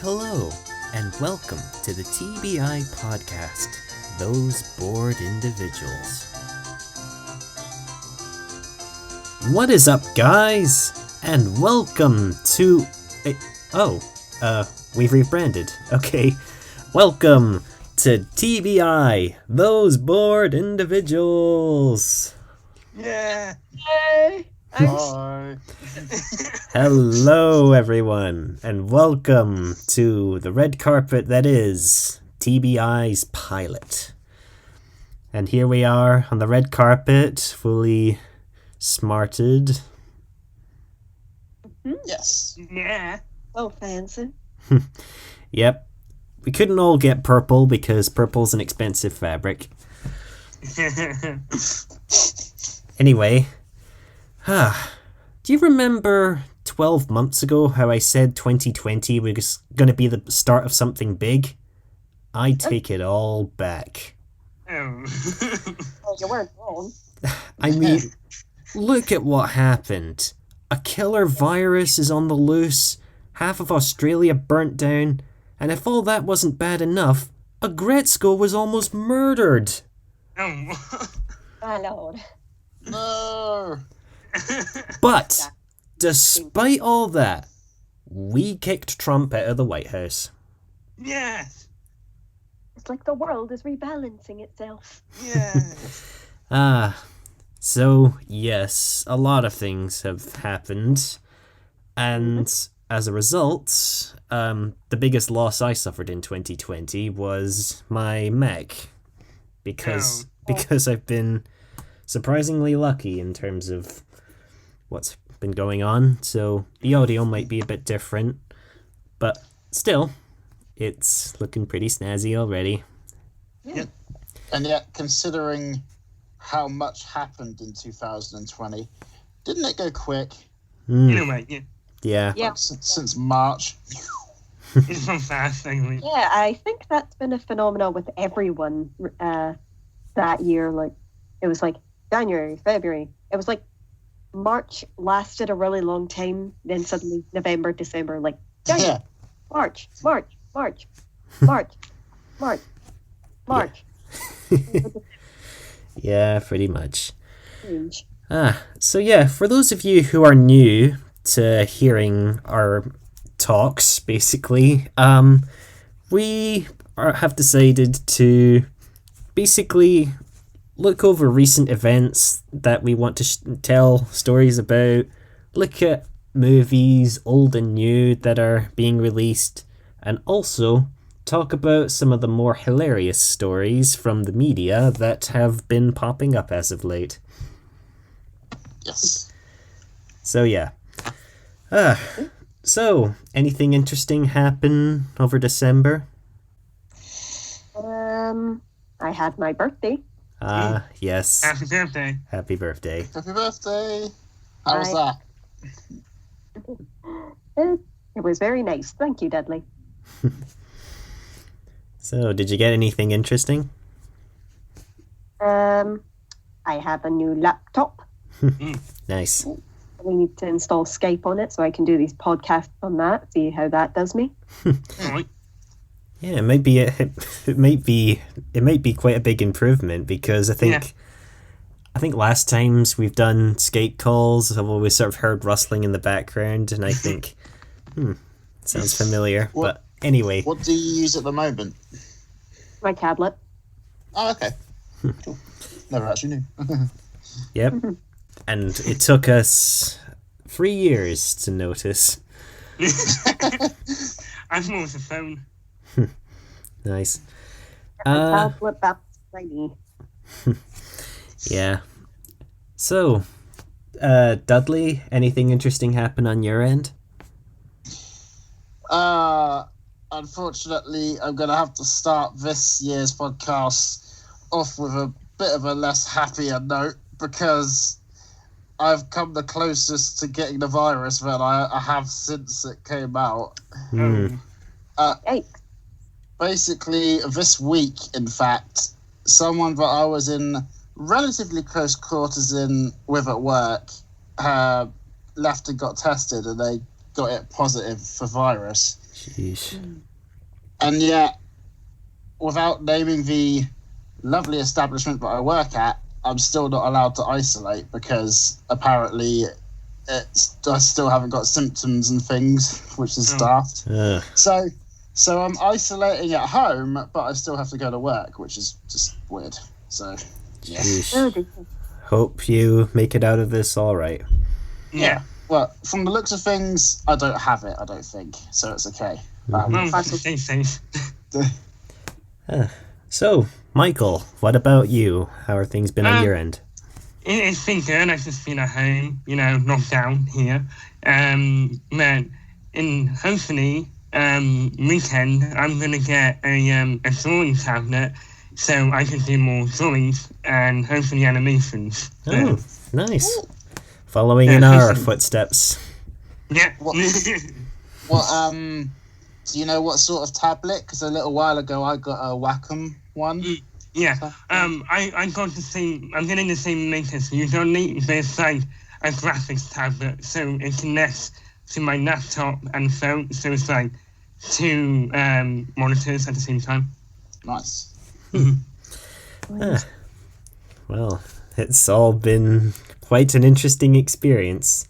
Hello, and welcome to the TBI podcast, Those Bored Individuals. What is up, guys? And welcome to... we've rebranded. Okay. Welcome to TBI, Those Bored Individuals. Yeah. Yay! Hi. Hello, everyone, and welcome to the red carpet that is TBI's pilot. And here we are on the red carpet, fully smarted. Yes. Yeah. Oh, fancy. Yep. We couldn't all get purple because purple's an expensive fabric. Anyway, do you remember 12 months ago how I said 2020 was going to be the start of something big? I take it all back. Oh, you weren't wrong. I mean, look at what happened. A killer virus is on the loose, half of Australia burnt down, and if all that wasn't bad enough, a Gretzko was almost murdered. Oh. My lord. No. But, despite all that, we kicked Trump out of the White House. Yes. It's like the world is rebalancing itself. Yeah. So, yes, a lot of things have happened, and as a result, the biggest loss I suffered in 2020 was my Mac, because I've been surprisingly lucky in terms of what's been going on, so the audio might be a bit different, but still, it's looking pretty snazzy already. Yeah. And yet, considering how much happened in 2020, didn't it go quick? Yeah. Since March. It's so fast, anyway. Yeah, I think that's been a phenomenon with everyone that year. Like, it was like January, February. It was like March lasted a really long time, then suddenly November, December, like January, Yeah. March. Yeah, pretty much. Change. So yeah, for those of you who are new to hearing our talks, basically, we have decided to basically look over recent events that we want to tell stories about, look at movies, old and new, that are being released, and also talk about some of the more hilarious stories from the media that have been popping up as of late. Yes. So yeah. So, anything interesting happen over December? I had my birthday. Yes. Happy birthday. Happy birthday. Happy birthday. How was that? It was very nice. Thank you, Dudley. So, did you get anything interesting? I have a new laptop. Nice. We need to install Skype on it so I can do these podcasts on that. See how that does me. Alright. Yeah, it might be quite a big improvement, because I think last times we've done Skype calls, I've always sort of heard rustling in the background, and I think, sounds familiar. But anyway. What do you use at the moment? My tablet. Oh, okay. Cool. Never actually knew. Yep. And it took us 3 years to notice. I thought it was a phone. Nice. My tablet, that's tiny. Yeah. So, Dudley, anything interesting happen on your end? Unfortunately, I'm going to have to start this year's podcast off with a bit of a less happier note, because I've come the closest to getting the virus that I have since it came out. Yikes. Basically, this week, in fact, someone that I was in relatively close quarters with at work left and got tested, and they got it positive for virus. Jeez. And yet, without naming the lovely establishment that I work at, I'm still not allowed to isolate because apparently I still haven't got symptoms and things, which is daft. Ugh. So I'm isolating at home, but I still have to go to work, which is just weird. So, yeah. Jeez. Oh, dear. Hope you make it out of this all right. Yeah. Well, from the looks of things, I don't have it, I don't think. So it's okay. Well, stay safe. So, Michael, what about you? How are things been on your end? It's been good. I've just been at home, locked down here. But hopefully, weekend, I'm going to get a drawing tablet so I can do more drawings and hopefully animations. Oh, nice. Following in our footsteps. Yeah. Well, do you know what sort of tablet? Because a little while ago I got a Wacom one. Yeah. I got the same. I'm getting the same latest. You don't need. There's like a graphics tablet, so it connects to my laptop and phone. So it's like two monitors at the same time. Nice. Well, it's all been quite an interesting experience.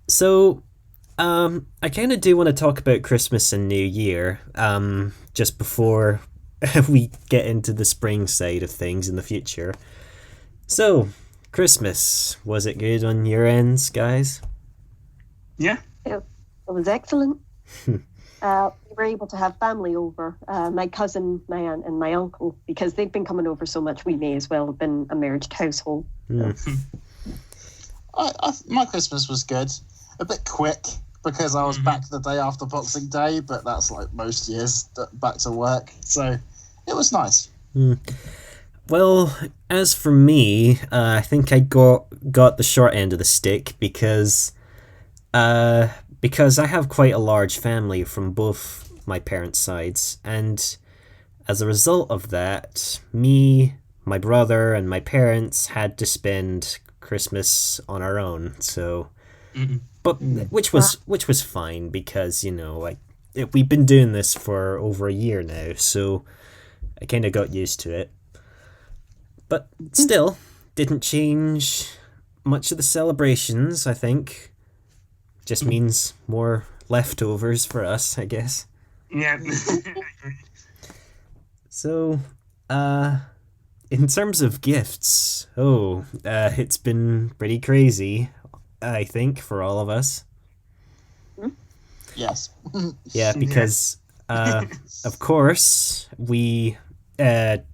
So, I kind of do want to talk about Christmas and New Year, just before we get into the spring side of things in the future. So, Christmas, was it good on your ends, guys? Yeah. It was excellent. We were able to have family over. My cousin, my aunt, and my uncle, because they've been coming over so much, we may as well have been a merged household. My Christmas was good. A bit quick because I was back the day after Boxing Day, but that's like most years, back to work. So it was nice. Well, as for me, I think I got the short end of the stick because I have quite a large family from both my parents' sides, and as a result of that, me, my brother, and my parents had to spend Christmas on our own. So, which was fine because we've been doing this for over a year now, so I kind of got used to it. But still, didn't change much of the celebrations. I think just means more leftovers for us, I guess. Yeah. So, in terms of gifts, it's been pretty crazy, I think, for all of us. Yes. Yeah, because, of course, we sent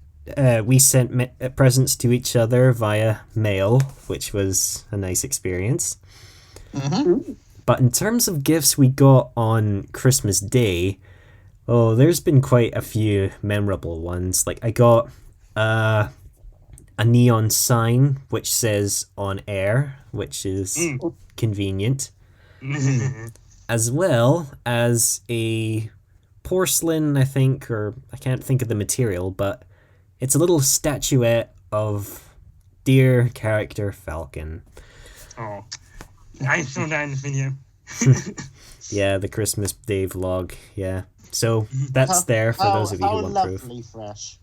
presents to each other via mail, which was a nice experience. But in terms of gifts we got on Christmas Day, there's been quite a few memorable ones. Like, I got a neon sign which says "on air," which is convenient, as well as a porcelain, I think, or I can't think of the material, but it's a little statuette of dear character Falcon. Oh, I saw that in the video. Yeah, the Christmas Day vlog. Yeah, so that's there for those of you who want proof. Lovely fresh.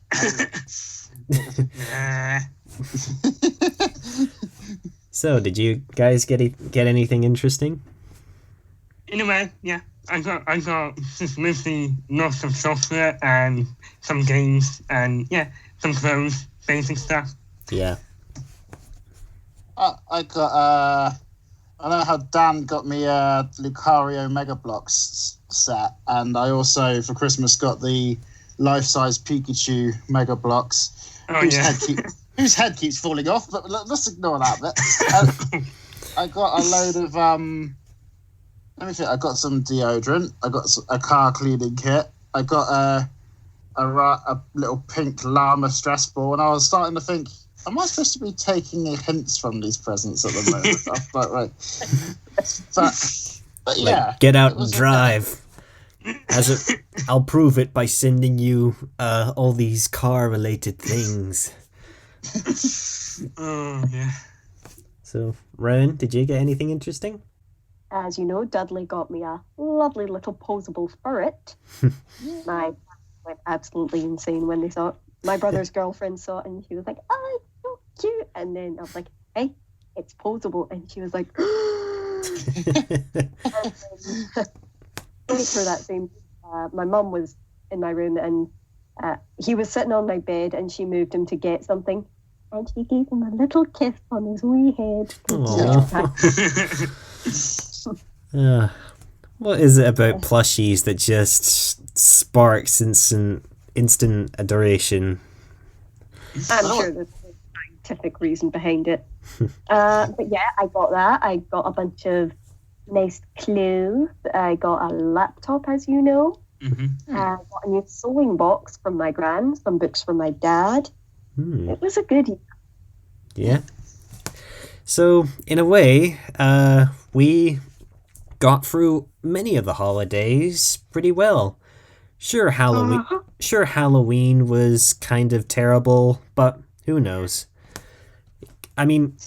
So, did you guys get anything interesting? In a way, yeah. I got just mostly lots of chocolate and some games and some clothes, basic stuff. Yeah. I got I know how Dan got me a Lucario Mega Bloks set, and I also for Christmas got the life-size Pikachu Mega Bloks, whose head keeps falling off. But let's ignore that bit. I got a load of let me think. I got some deodorant. I got a car cleaning kit. I got a little pink llama stress ball, and I was starting to think, am I supposed to be taking hints from these presents at the moment? But yeah. Like, get out and drive. I'll prove it by sending you all these car-related things. Oh, yeah. So, Ryan, did you get anything interesting? as you know, Dudley got me a lovely little posable ferret. My went absolutely insane when they saw it. My brother's girlfriend saw it and she was like, "Oh, it's so cute." And then I was like, "Hey, it's posable." And she was like, for that same, my mum was in my room and he was sitting on my bed and she moved him to get something. And she gave him a little kiss on his wee head. What is it about plushies that just sparks instant adoration? I'm sure there's a scientific reason behind it. But yeah, I got that. I got a bunch of nice clothes. I got a laptop, as you know. I got a new sewing box from my gran, some books from my dad. It was a good year. Yeah. So, in a way, we got through many of the holidays pretty well. Sure, Halloween was kind of terrible, but who knows? I mean,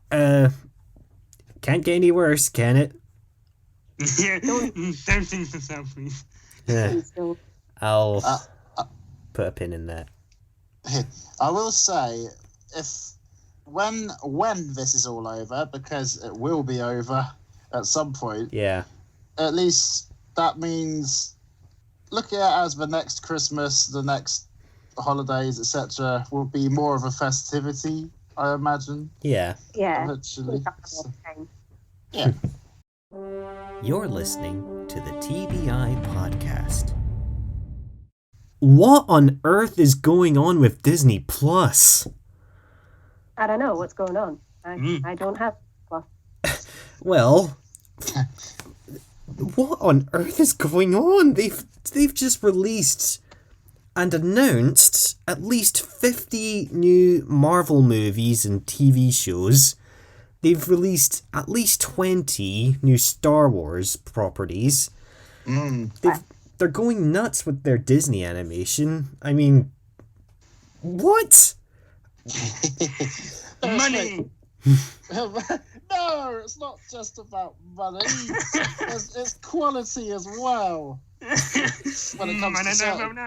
can't get any worse, can it? Don't think so, please. Yeah. I'll put a pin in that. I will say, when this is all over, because it will be over at some point. Yeah. At least that means, look at it as the next Christmas, the next holidays, etc., will be more of a festivity, I imagine. Yeah. Yeah. Eventually. So, yeah. You're listening to the TBI podcast. What on earth is going on with Disney Plus? I don't know what's going on. I don't have plus. Well, what on earth is going on? They've just released and announced at least 50 new Marvel movies and TV shows. They've released at least 20 new Star Wars properties. They're going nuts with their Disney animation. I mean, what? Money! No, it's not just about money. It's quality as well. When it comes to certain,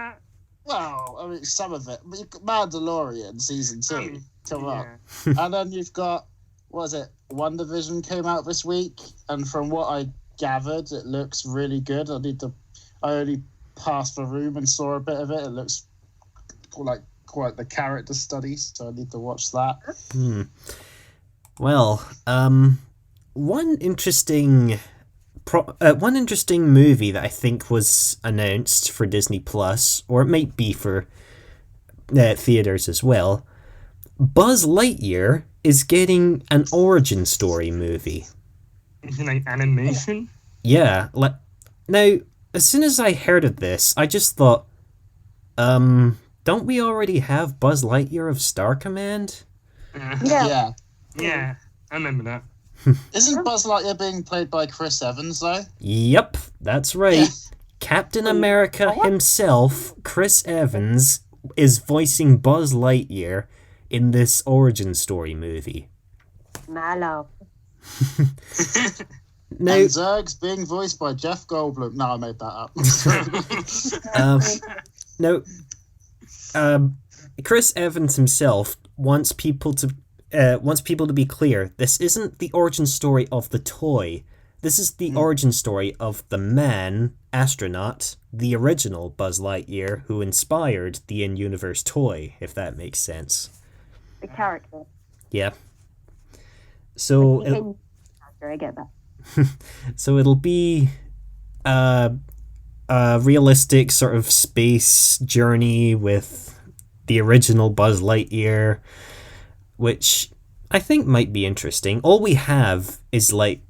well, I mean, some of it. But you've got Mandalorian season 2. Come on. And then you've got, what is it? WandaVision came out this week, and from what I gathered, it looks really good. I only passed the room and saw a bit of it. It looks like quite the character studies, so I need to watch that. Well, one interesting movie that I think was announced for Disney Plus, or it might be for theaters as well. Buzz Lightyear is getting an origin story movie. Is it like animation? Yeah. Now, as soon as I heard of this, I just thought, don't we already have Buzz Lightyear of Star Command? Yeah. Yeah, I remember that. Isn't Buzz Lightyear being played by Chris Evans, though? Yep, that's right. Yeah. Captain America himself, Chris Evans, is voicing Buzz Lightyear in this origin story movie. Mallow. Now, And Zurg's being voiced by Jeff Goldblum. No, I made that up. Chris Evans himself wants people to be clear. This isn't the origin story of the toy. This is the origin story of the man, astronaut, the original Buzz Lightyear, who inspired the in-universe toy, if that makes sense. The character. Yeah. So I get that. So it'll be a realistic sort of space journey with the original Buzz Lightyear, which I think might be interesting. All we have is like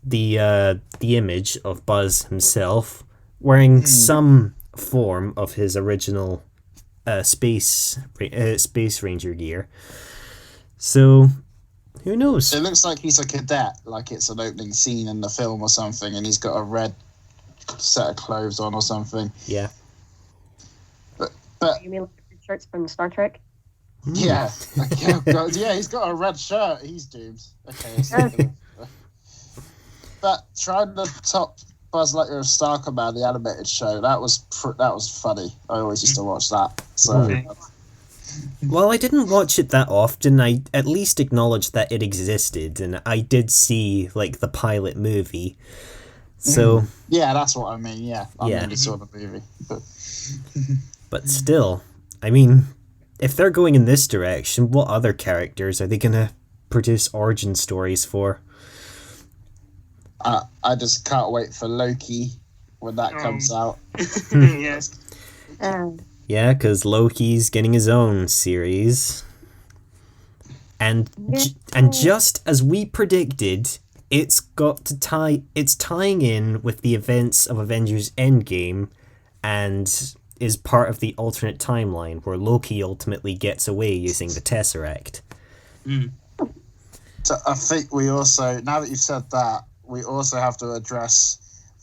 the image of Buzz himself wearing some form of his original space ranger gear. So who knows? It looks like he's a cadet, like it's an opening scene in the film or something, and he's got a red set of clothes on or something. Yeah. But You mean like the shirts from Star Trek? yeah, yeah, he's got a red shirt. He's doomed. Okay. that trying to top Buzz Lightyear of Star Command, the animated show, that was funny. I always used to watch that. So. Okay. Well, I didn't watch it that often. I at least acknowledged that it existed, and I did see, like, the pilot movie. So... Yeah, that's what I mean, yeah. I Yeah. only saw the movie. But still, I mean, if they're going in this direction, what other characters are they going to produce origin stories for? I just can't wait for Loki when that comes out. Yes. Yeah, because Loki's getting his own series. And just as we predicted, it's tying in with the events of Avengers Endgame and is part of the alternate timeline where Loki ultimately gets away using the Tesseract. So I think we also, now that you've said that, we also have to address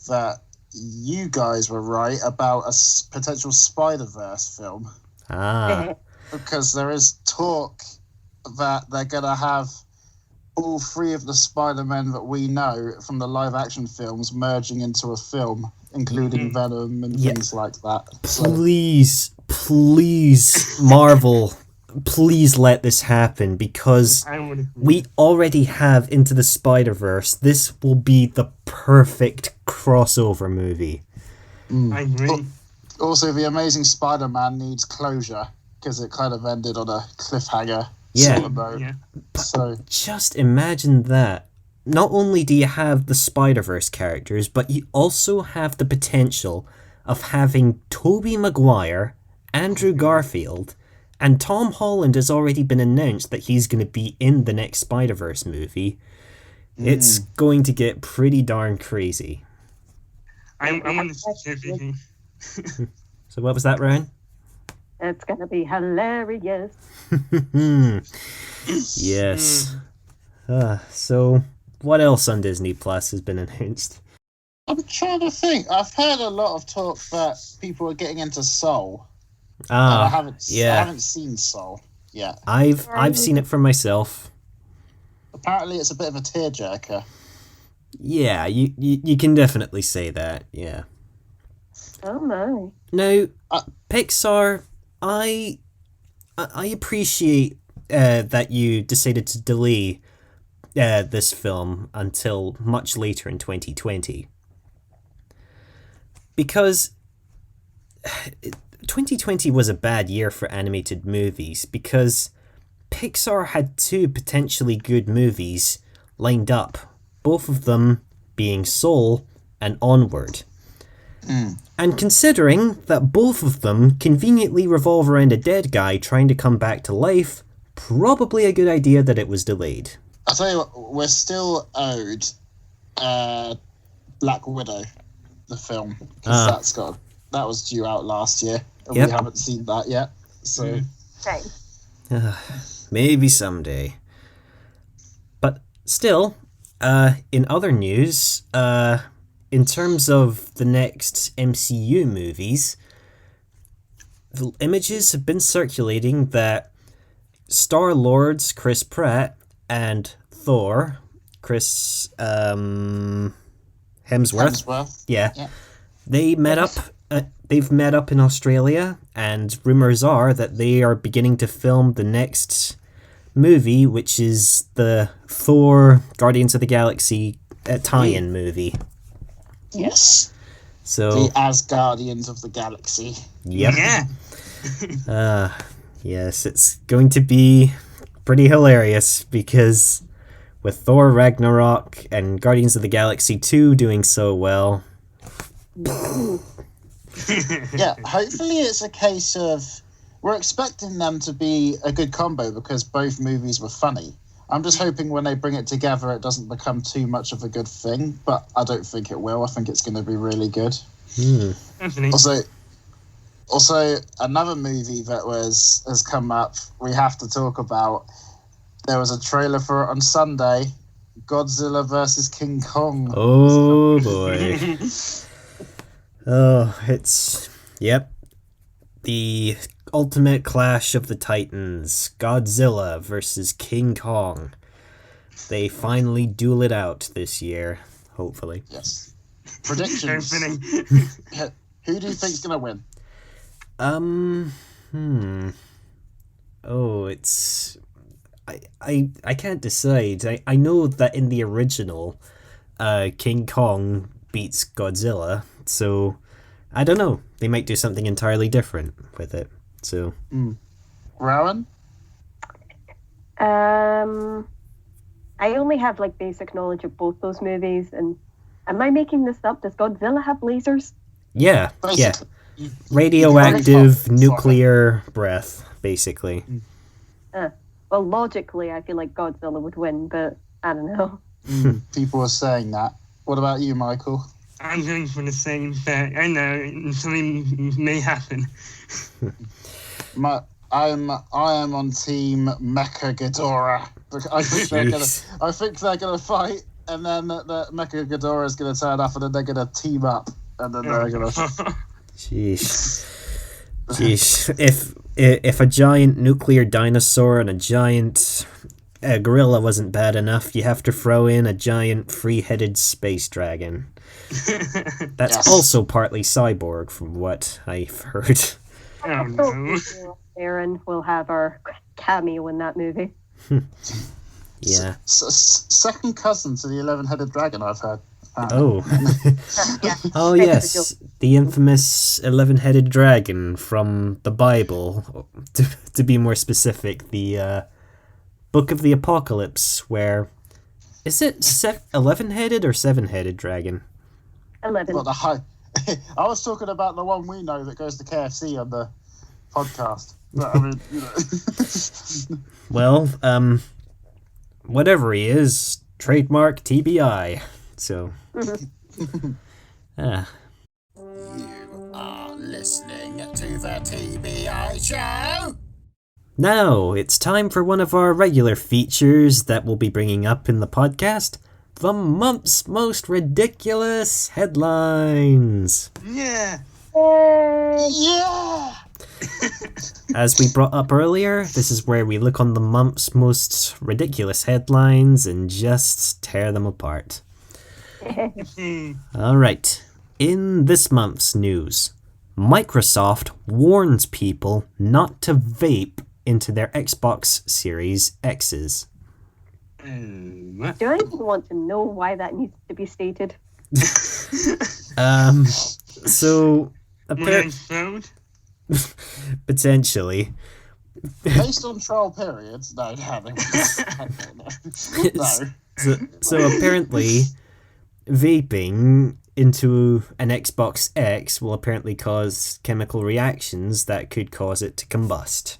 that you guys were right about a potential Spider-Verse film. Ah, Because there is talk that they're going to have all three of the Spider-Men that we know from the live-action films merging into a film, including Venom and things like that. So, please, Marvel, please let this happen, because I would agree. we already have Into the Spider-Verse. This will be the perfect crossover movie. I agree. also, The Amazing Spider-Man needs closure because it kind of ended on a cliffhanger. Yeah. Sort of note. Yeah. So, Just imagine that. Not only do you have the Spider-Verse characters, but you also have the potential of having Tobey Maguire, Andrew Garfield, and Tom Holland has already been announced that he's going to be in the next Spider-Verse movie. It's going to get pretty darn crazy. I want to see everything. So what was that, Ryan? It's gonna be hilarious. Yes. So what else on Disney Plus has been announced? I'm trying to think. I've heard a lot of talk that people are getting into Soul. I haven't seen Soul yet. I've seen it for myself. Apparently, it's a bit of a tearjerker. Yeah, you can definitely say that. Yeah. Oh my. Now, Pixar, I appreciate that you decided to delay this film until much later in 2020. Because 2020 was a bad year for animated movies, because Pixar had two potentially good movies lined up, both of them being Soul and Onward. And considering that both of them conveniently revolve around a dead guy trying to come back to life, probably a good idea that it was delayed. I'll tell you what, we're still owed Black Widow, the film, because that was due out last year, and Yep. we haven't seen that yet. So Same. Maybe someday. But still, in other news, in terms of the next MCU movies, the images have been circulating that Star-Lord's Chris Pratt and Thor, Chris Hemsworth, yeah, they met up. They've met up in Australia, and rumors are that they are beginning to film the next movie, which is the Thor Guardians of the Galaxy tie-in movie. yes, So, the Asgardians of the Galaxy. yep. Yeah. Yes, it's going to be pretty hilarious, because with Thor Ragnarok and Guardians of the Galaxy 2 doing so well. Yeah, hopefully it's a case of we're expecting them to be a good combo because both movies were funny. I'm just hoping when they bring it together it doesn't become too much of a good thing, but I don't think it will. I think it's going to be really good. Definitely. Also, another movie that has come up we have to talk about. There was a trailer for it on Sunday, Godzilla versus King Kong. Oh boy. Oh, it's... Yep. The ultimate clash of the titans, Godzilla versus King Kong. They finally duel it out this year. hopefully. Yes. Predictions. Opening. Who do you think's gonna win? Oh, it's... I can't decide. I know that in the original, King Kong beats Godzilla, so I don't know. They might do something entirely different with it. So Rowan? I only have like basic knowledge of both those movies, and am I making this up? Does Godzilla have lasers? yeah. Basically. Radioactive nuclear breath, basically. Well, logically, I feel like Godzilla would win, but I don't know. People are saying that. What about you, Michael? I'm going for the same, but I know something may happen. I am on team Mecha Ghidorah. I think they're gonna fight, and then the Mecha Ghidorah is gonna turn up, and then they're gonna team up, and then they're gonna. Jeez. If a giant nuclear dinosaur and a giant gorilla wasn't bad enough, you have to throw in a giant three-headed space dragon. That's also partly cyborg, from what I've heard. Oh no. Aaron will have our cameo in that movie. Yeah. Second cousin to the 11-headed dragon, I've heard. Oh. Yeah. Oh yes, the infamous 11-headed dragon from the Bible. To be more specific, the Book of the Apocalypse, where is it 11-headed or 7-headed dragon? 11. Well, I was talking about the one we know that goes to KFC on the podcast. But I mean, Well, whatever he is, trademark TBI. So, You are listening to the TBI show. now it's time for one of our regular features that we'll be bringing up in the podcast: the month's most ridiculous headlines. Yeah. Yeah. As we brought up earlier, this is where we look on the month's most ridiculous headlines and just tear them apart. Alright, in this month's news, Microsoft warns people not to vape into their Xbox Series X's. Do I even want to know why that needs to be stated? So, potentially. Based on trial periods, no. So apparently, vaping into an Xbox X will apparently cause chemical reactions that could cause it to combust.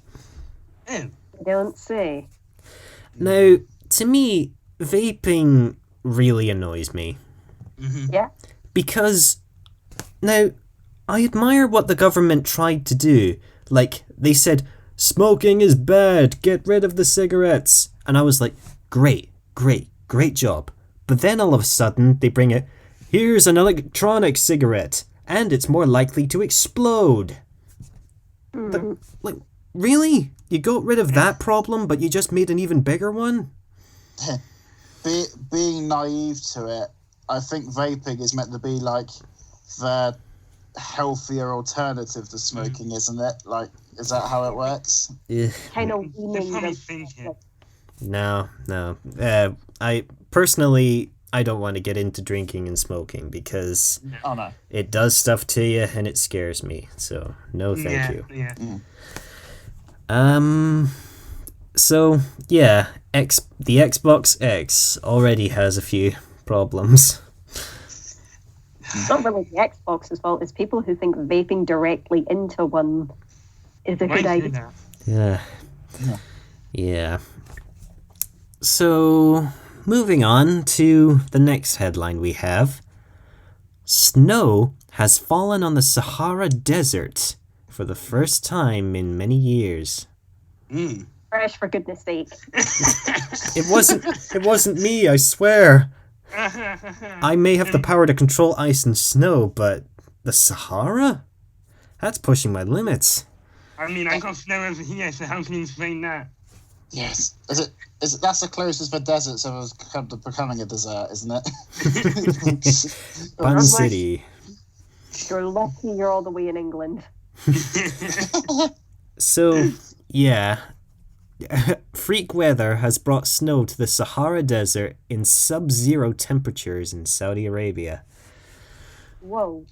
Don't say. Now, to me, vaping really annoys me. Yeah. Because, now, I admire what the government tried to do. Like, they said, smoking is bad, get rid of the cigarettes. And I was like, great job. But then all of a sudden, they bring it, here's an electronic cigarette, and it's more likely to explode. Like, really? You got rid of that problem, but you just made an even bigger one? Being naive to it, I think vaping is meant to be like the healthier alternative to smoking, isn't it? Like, is that how it works? Kind of weaning them. No. I don't want to get into drinking and smoking because Oh no. it does stuff to you and it scares me. So, no thank you. Yeah. So, yeah, the Xbox X already has a few problems. It's not really the Xbox's fault. It's people who think vaping directly into one is a good idea. Yeah. So, moving on to the next headline we have. Snow has fallen on the Sahara Desert for the first time in many years. Fresh, for goodness sake. It wasn't me, I swear. I may have the power to control ice and snow, but the Sahara? That's pushing my limits. I mean, I got snow over here, so how can you explain that? Yes. That's the closest the desert's ever come to becoming a desert, isn't it? Bun City. You're lucky you're all the way in England. So, yeah. Freak weather has brought snow to the Sahara Desert in sub-zero temperatures in Saudi Arabia. Whoa.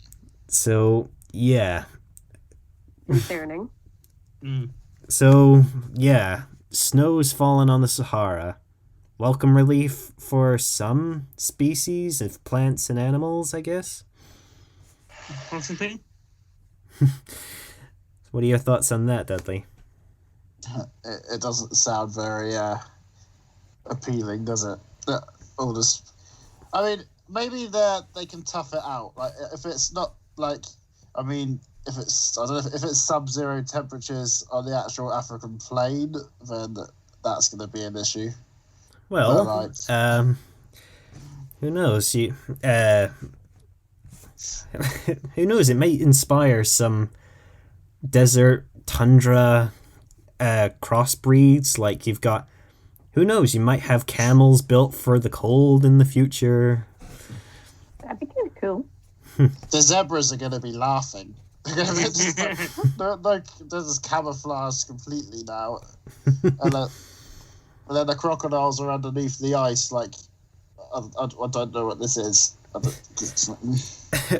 So, yeah. Concerning. So, yeah. Snow's fallen on the Sahara. Welcome relief for some species of plants and animals, I guess. Possibly. What are your thoughts on that, Dudley? It doesn't sound very appealing, does it? All this. I mean, maybe they can tough it out. Like if it's not like, I mean, if it's I don't know if it's sub-zero temperatures on the actual African plain, then that's going to be an issue. Well, But, who knows? Who knows? It might inspire some desert tundra crossbreeds. Like you've got, who knows? You might have camels built for the cold in the future. That'd be kind of cool. the zebras are going to be laughing. They're just camouflaged completely now, and then the crocodiles are underneath the ice. Like I don't know what this is.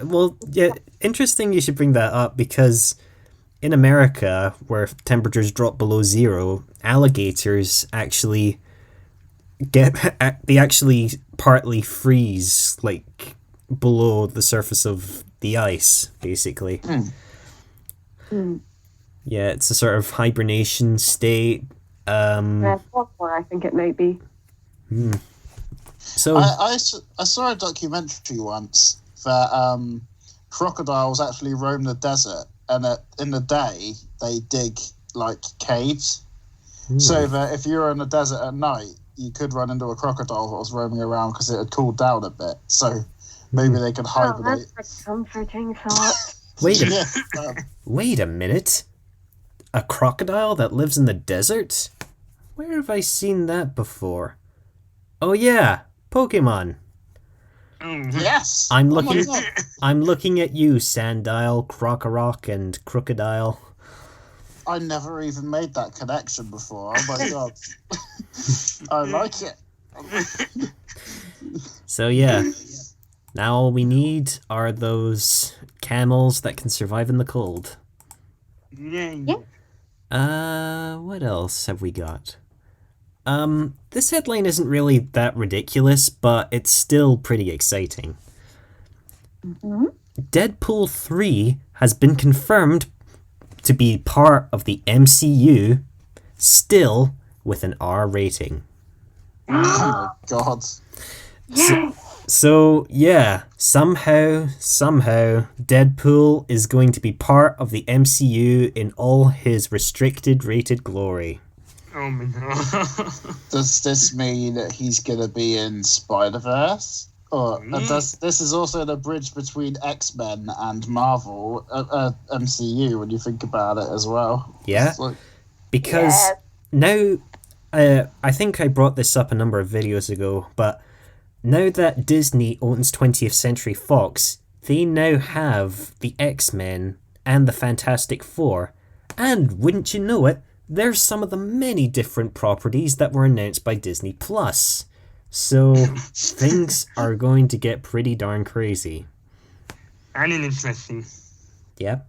Well, yeah, interesting you should bring that up because in America, where temperatures drop below zero, alligators actually actually partly freeze, like below the surface of the ice, basically. Yeah, it's a sort of hibernation state. I think it might be. So I saw a documentary once that crocodiles actually roam the desert, and in the day they dig like caves, so that if you were in the desert at night, you could run into a crocodile that was roaming around because it had cooled down a bit. So maybe they could hibernate. Oh, that's a comforting thought. Wait a minute. A crocodile that lives in the desert? Where have I seen that before? Oh yeah, Pokemon. Yes. I'm Oh my looking. God. I'm looking at you, Sandile, Crocorock, and Crocodile. I never even made that connection before. Oh my God. I like it. So yeah, now all we need are those camels that can survive in the cold. Yeah. What else have we got? This headline isn't really that ridiculous, but it's still pretty exciting. Deadpool 3 has been confirmed to be part of the MCU, still with an R rating. Oh my God. So yeah, somehow, Deadpool is going to be part of the MCU in all his restricted rated glory. Oh my God. Does this mean that he's going to be in Spider-Verse? Or this is also the bridge between X-Men and Marvel, MCU, when you think about it as well. Yeah, Like, because now, I think I brought this up a number of videos ago, but now that Disney owns 20th Century Fox, they now have the X-Men and the Fantastic Four, and wouldn't you know it, there's some of the many different properties that were announced by Disney Plus. So things are going to get pretty darn crazy. And interesting. Yep.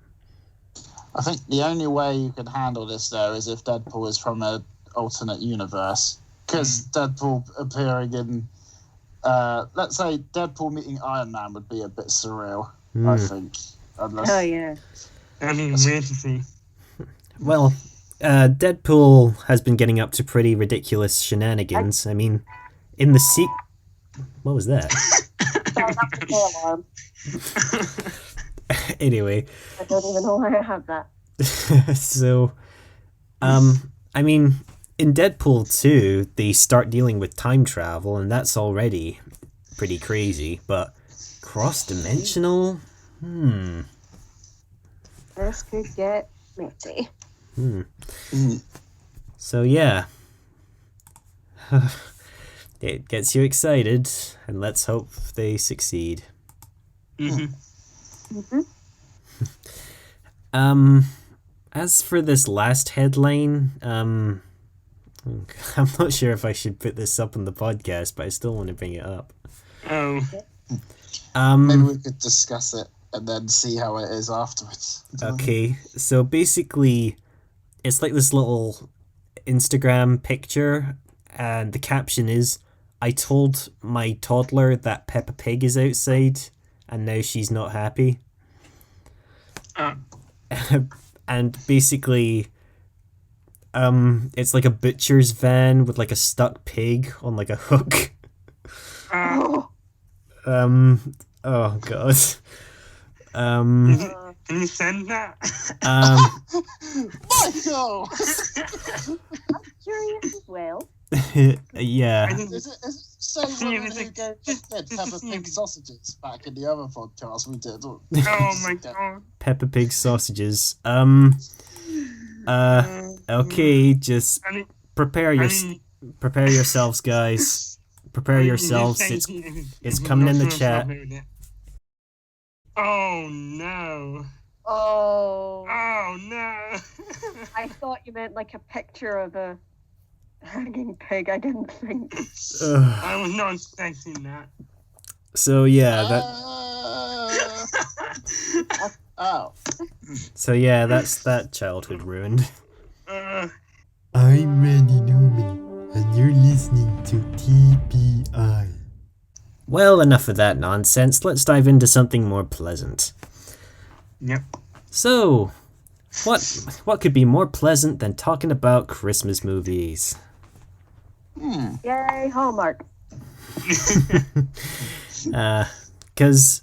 I think the only way you can handle this, though, is if Deadpool is from an alternate universe. Because Deadpool appearing in... let's say Deadpool meeting Iron Man would be a bit surreal, I think. Unless... Oh, yeah. I mean, weird to see. Well, Deadpool has been getting up to pretty ridiculous shenanigans. I mean, in the what was that? Sorry, that's the alarm. Anyway. I don't even know why I have that. So, I mean, in Deadpool 2, they start dealing with time travel, and that's already pretty crazy, but cross-dimensional? This could get messy. So, yeah. it gets you excited, and let's hope they succeed. As for this last headline, I'm not sure if I should put this up on the podcast, but I still want to bring it up. Oh. Maybe we could discuss it and then see how it is afterwards. Okay, so basically, it's like this little Instagram picture, and the caption is, "I told my toddler that Peppa Pig is outside, and now she's not happy." And basically, it's like a butcher's van with like a stuck pig on like a hook. Oh god. Can you send that? Michael! I'm curious as well. Yeah. Is it so when you go to Peppa Pig sausages back in the other podcast we did? Oh my god. Peppa Pig sausages. Okay, just prepare yourselves, guys. Prepare yourselves. It's coming in the chat. Oh no. Oh. Oh no. I thought you meant like a picture of a hanging pig. I didn't think. I was not expecting that. So yeah, Oh. So yeah, that's that childhood ruined. I'm Randy Newman, and you're listening to TBI. Well, enough of that nonsense. Let's dive into something more pleasant. Yep. So, what could be more pleasant than talking about Christmas movies? Yay, Hallmark. Because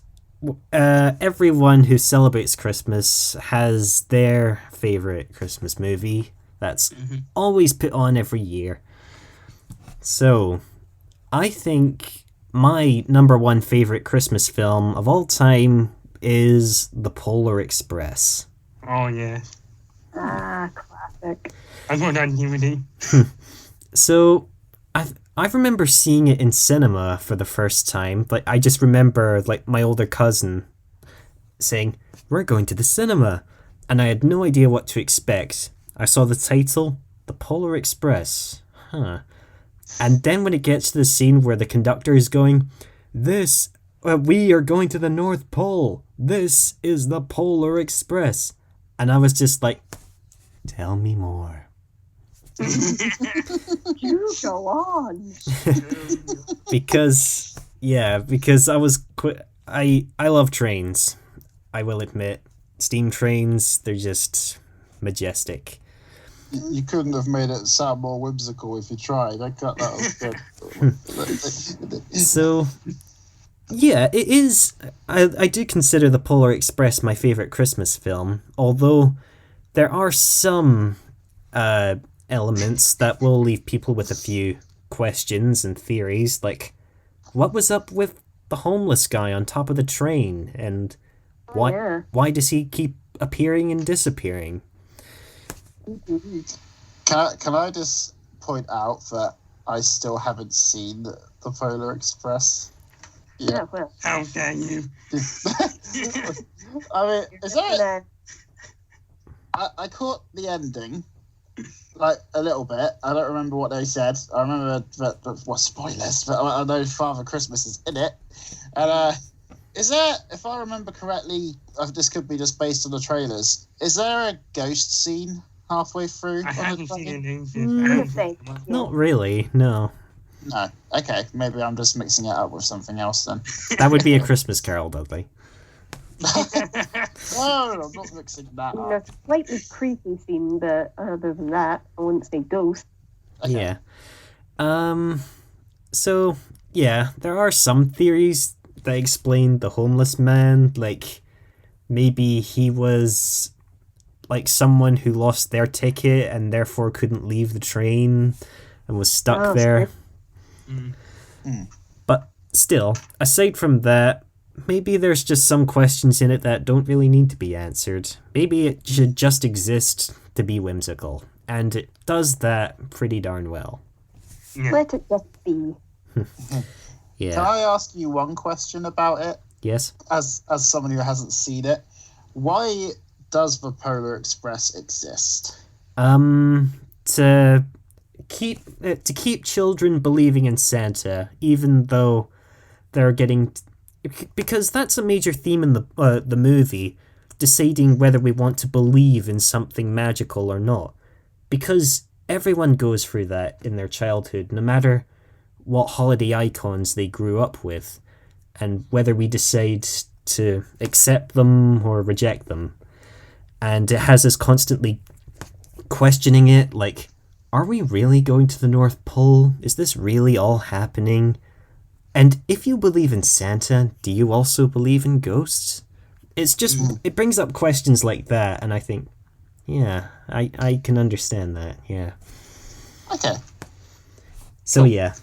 everyone who celebrates Christmas has their favorite Christmas movie that's always put on every year. So, I think my number one favorite Christmas film of all time is The Polar Express. Oh yeah. Classic. I got that DVD. So, I remember seeing it in cinema for the first time. Like, I just remember like my older cousin saying, "We're going to the cinema," and I had no idea what to expect. I saw the title, The Polar Express. And then when it gets to the scene where the conductor is going, we are going to the North Pole. This is the Polar Express. And I was just like, tell me more. You go on. Because I was I love trains. I will admit, steam trains, they're just majestic. You couldn't have made it sound more whimsical if you tried. I got that was good. So, yeah, it is. I do consider The Polar Express my favorite Christmas film, although there are some elements that will leave people with a few questions and theories, like what was up with the homeless guy on top of the train, and why does he keep appearing and disappearing? Can I just point out that I still haven't seen the Polar Express? Yeah, well. How dare you? I mean, is that? I caught the ending, like a little bit. I don't remember what they said. I remember that spoilers, but I know Father Christmas is in it. And is there, if I remember correctly, this could be just based on the trailers. Is there a ghost scene halfway through? I haven't seen it. Not really, no. No. Okay, maybe I'm just mixing it up with something else then. That would be A Christmas Carol, Dudley. No, I'm not mixing that up. A slightly creepy scene, but other than that, I wouldn't say ghost. Okay. Yeah. So, yeah, there are some theories that explain the homeless man. Like, maybe he was like someone who lost their ticket and therefore couldn't leave the train and was stuck there. But still, aside from that, maybe there's just some questions in it that don't really need to be answered. Maybe it should just exist to be whimsical, and it does that pretty darn well. Yeah. Let it just be. Can Yeah. I ask you one question about it? Yes. As someone who hasn't seen it, why does the Polar Express exist? To keep children believing in Santa, even though they're getting, because that's a major theme in the movie, deciding whether we want to believe in something magical or not, because everyone goes through that in their childhood, no matter what holiday icons they grew up with, and whether we decide to accept them or reject them. And it has us constantly questioning it, like, are we really going to the North Pole? Is this really all happening? And if you believe in Santa, do you also believe in ghosts? It's just, it brings up questions like that, and I think, yeah, I can understand that, yeah. Okay. So yeah,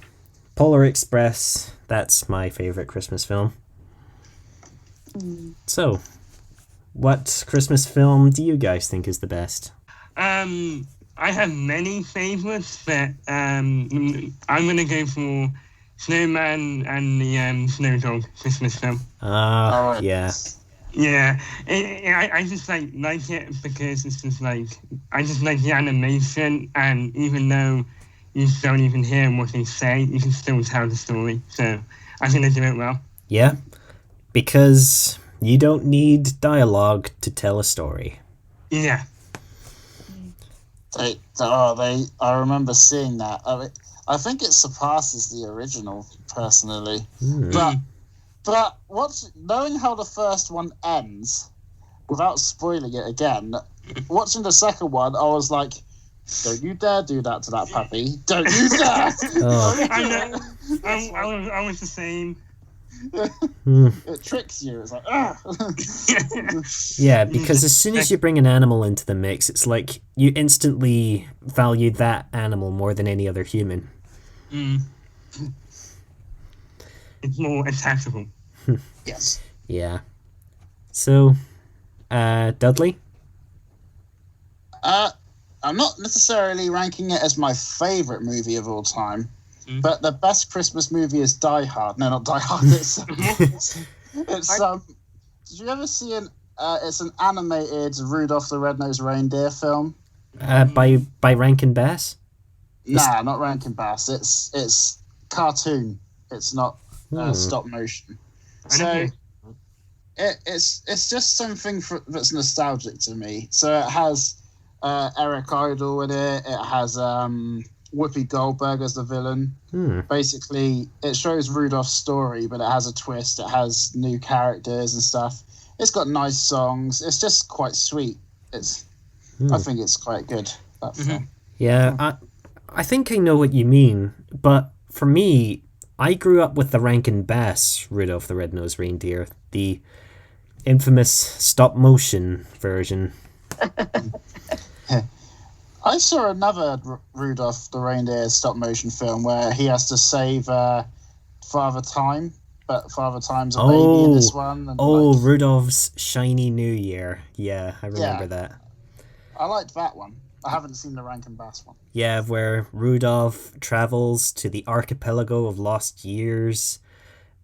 Polar Express, that's my favourite Christmas film. So, what Christmas film do you guys think is the best? I have many favorites, but I'm gonna go for Snowman and the Snow Dog Christmas film. All right. Yeah. Yeah, I just like it because it's just like I just like the animation, and even though you don't even hear what they say, you can still tell the story. So I think they do it well. Yeah, because you don't need dialogue to tell a story. Yeah. I remember seeing that. I think it surpasses the original, personally. But knowing how the first one ends, without spoiling it again, watching the second one, I was like, don't you dare do that to that puppy. Don't you dare. Oh. I know. I was the same. It tricks you. It's like, ah. Yeah, because as soon as you bring an animal into the mix, it's like you instantly value that animal more than any other human. It's more attachable. Yes. Yeah. So, Dudley? I'm not necessarily ranking it as my favourite movie of all time, but the best Christmas movie is Die Hard. No, not Die Hard. It's did you ever see it's an animated Rudolph the Red-Nosed Reindeer film? By Rankin Bass? Nah, not Rankin Bass. It's cartoon. It's not stop motion. So it's just something that's nostalgic to me. So it has Eric Idle in it. It has Whoopi Goldberg as the villain. Basically, it shows Rudolph's story, but it has a twist. It has new characters and stuff. It's got nice songs. It's just quite sweet. I think it's quite good, that film. Yeah, I think I know what you mean, but for me, I grew up with the Rankin Bass Rudolph the Red-Nosed Reindeer, the infamous stop-motion version. I saw another Rudolph the Reindeer stop-motion film where he has to save Father Time, but Father Time's a baby in this one. And Rudolph's Shiny New Year. Yeah, I remember that. I liked that one. I haven't seen the Rankin Bass one. Yeah, where Rudolph travels to the archipelago of lost years,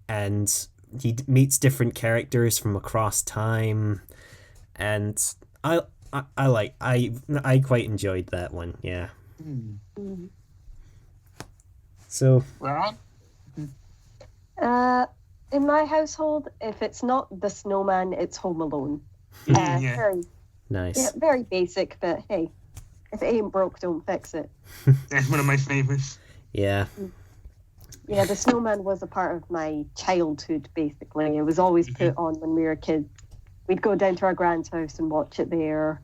and he meets different characters from across time, and I quite enjoyed that one. Yeah. So. Right. In my household, if it's not The Snowman, it's Home Alone. Very Nice. Yeah, very basic, but hey, if it ain't broke, don't fix it. That's one of my favorites. Yeah. Yeah, The Snowman was a part of my childhood, basically. It was always put on when we were kids. We'd go down to our grand's house and watch it there.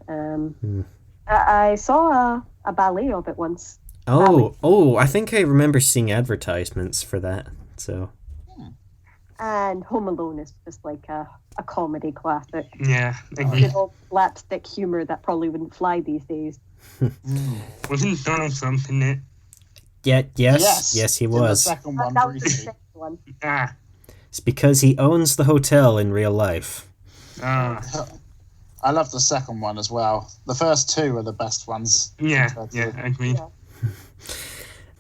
I saw a ballet of it once. I think I remember seeing advertisements for that. So. And Home Alone is just like a comedy classic. Yeah, agree. Good old slapstick humor that probably wouldn't fly these days. Wasn't Donald Trump in it? Yes, he was. In the second one, That was the briefly. second one. It's because he owns the hotel in real life. I love the second one as well. The first two are the best ones. Yeah, I agree.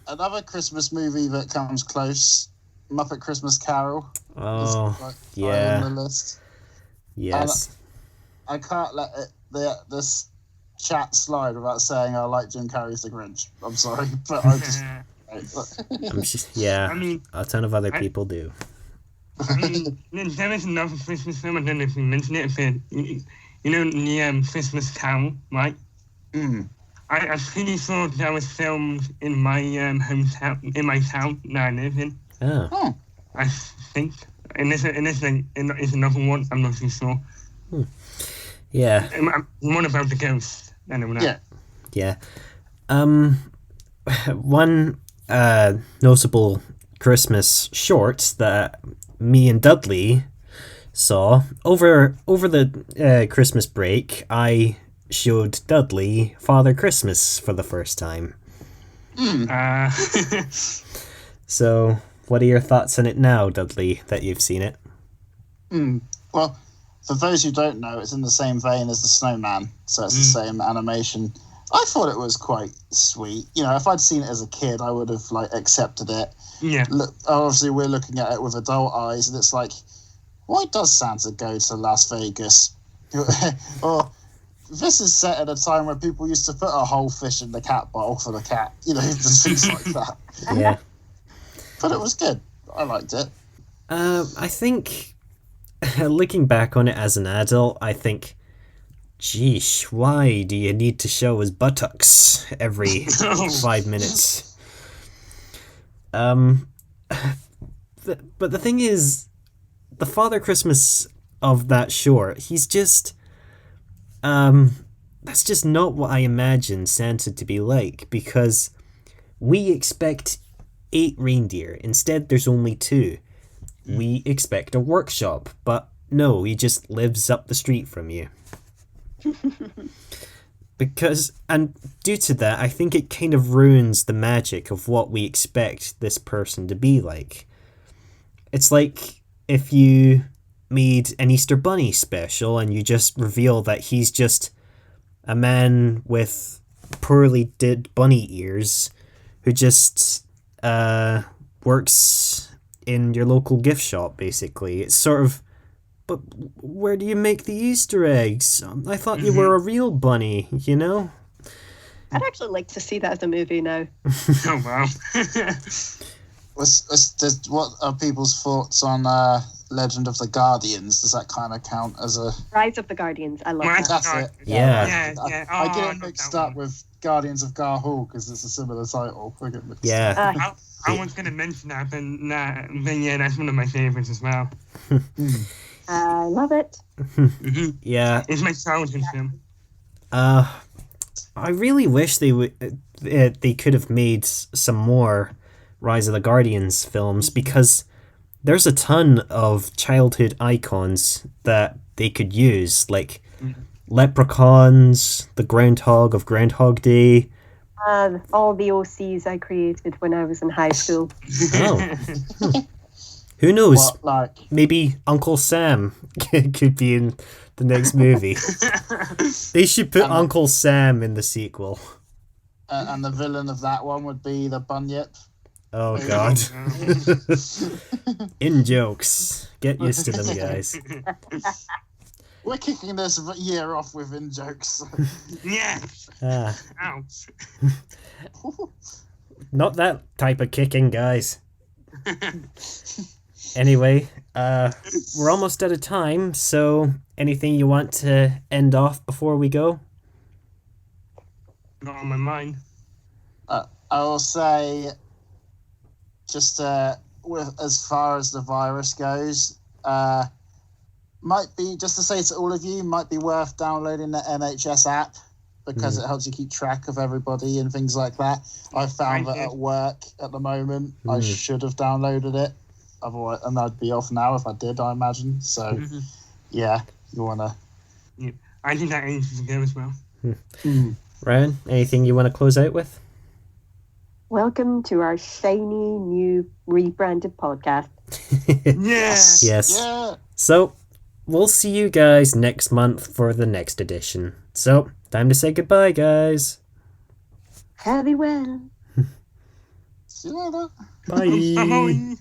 another Christmas movie that comes close, Muppet Christmas Carol. Oh, High yeah. on the list. Yes. I can't let this chat slide without saying I like Jim Carrey's The Grinch. I'm sorry, but I just... Yeah, I mean, a ton of other people do. There is another Christmas film, I don't know if you mentioned it, but you know the Christmas Carol, right? Mm. I'm pretty sure that was filmed in my hometown, in my town that I live in. Oh. I think. And there's another one, I'm not too sure. Yeah. One about the ghost. Yeah. One notable Christmas short that me and Dudley saw over the Christmas break, I showed Dudley Father Christmas for the first time. So, what are your thoughts on it now, Dudley, that you've seen it? Well, for those who don't know, it's in the same vein as The Snowman, so it's the same animation. I thought it was quite sweet. You know, if I'd seen it as a kid, I would have accepted it. Yeah. Look, obviously, we're looking at it with adult eyes, and it's like, why does Santa go to Las Vegas? Or this is set at a time where people used to put a whole fish in the cat bottle for the cat. You know, just things like that. Yeah. But it was good. I liked it. I think, looking back on it as an adult, I think, geesh, why do you need to show his buttocks every 5 minutes? But the thing is, the Father Christmas of that short, he's just, that's just not what I imagine Santa to be like, because we expect 8 reindeer. Instead, there's only 2. We expect a workshop, but no, he just lives up the street from you. And due to that, I think it kind of ruins the magic of what we expect this person to be like. It's like if you made an Easter Bunny special and you just reveal that he's just a man with poorly did bunny ears who just works in your local gift shop, basically. It's sort of, but where do you make the Easter eggs? I thought you were a real bunny, you know? I'd actually like to see that as a movie now. Oh, wow. What are people's thoughts on Legend of the Guardians? Does that kind of count as a... Rise of the Guardians. I love that. That's it. Yeah. I get it mixed up with Guardians of Garhul because it's a similar title. Yeah. I was going to mention that, but yeah, that's one of my favorites as well. I love it. Yeah. It's my childhood film. I really wish they could have made some more Rise of the Guardians films, because there's a ton of childhood icons that they could use, like Leprechauns, the Groundhog of Groundhog Day. All the OCs I created when I was in high school. Oh. Who knows? What, maybe Uncle Sam could be in the next movie. They should put Uncle Sam in the sequel. And the villain of that one would be the Bunyip. Oh, God. In jokes. Get used to them, guys. We're kicking this year off with in jokes. Yeah. Ouch. Not that type of kicking, guys. Anyway, we're almost out of time, so anything you want to end off before we go? Not on my mind. I will say, just with as far as the virus goes, might be, just to say to all of you, might be worth downloading the NHS app, because it helps you keep track of everybody and things like that. I found that at work at the moment. I should have downloaded it, otherwise, and I'd be off now if I did, I imagine. So, yeah, you want to... Yeah. I think that ages ago as well. Ryan, anything you want to close out with? Welcome to our shiny, new, rebranded podcast. Yes. Yes. Yeah. So, we'll see you guys next month for the next edition. So, time to say goodbye, guys. Have you well? See you later. Bye. Bye.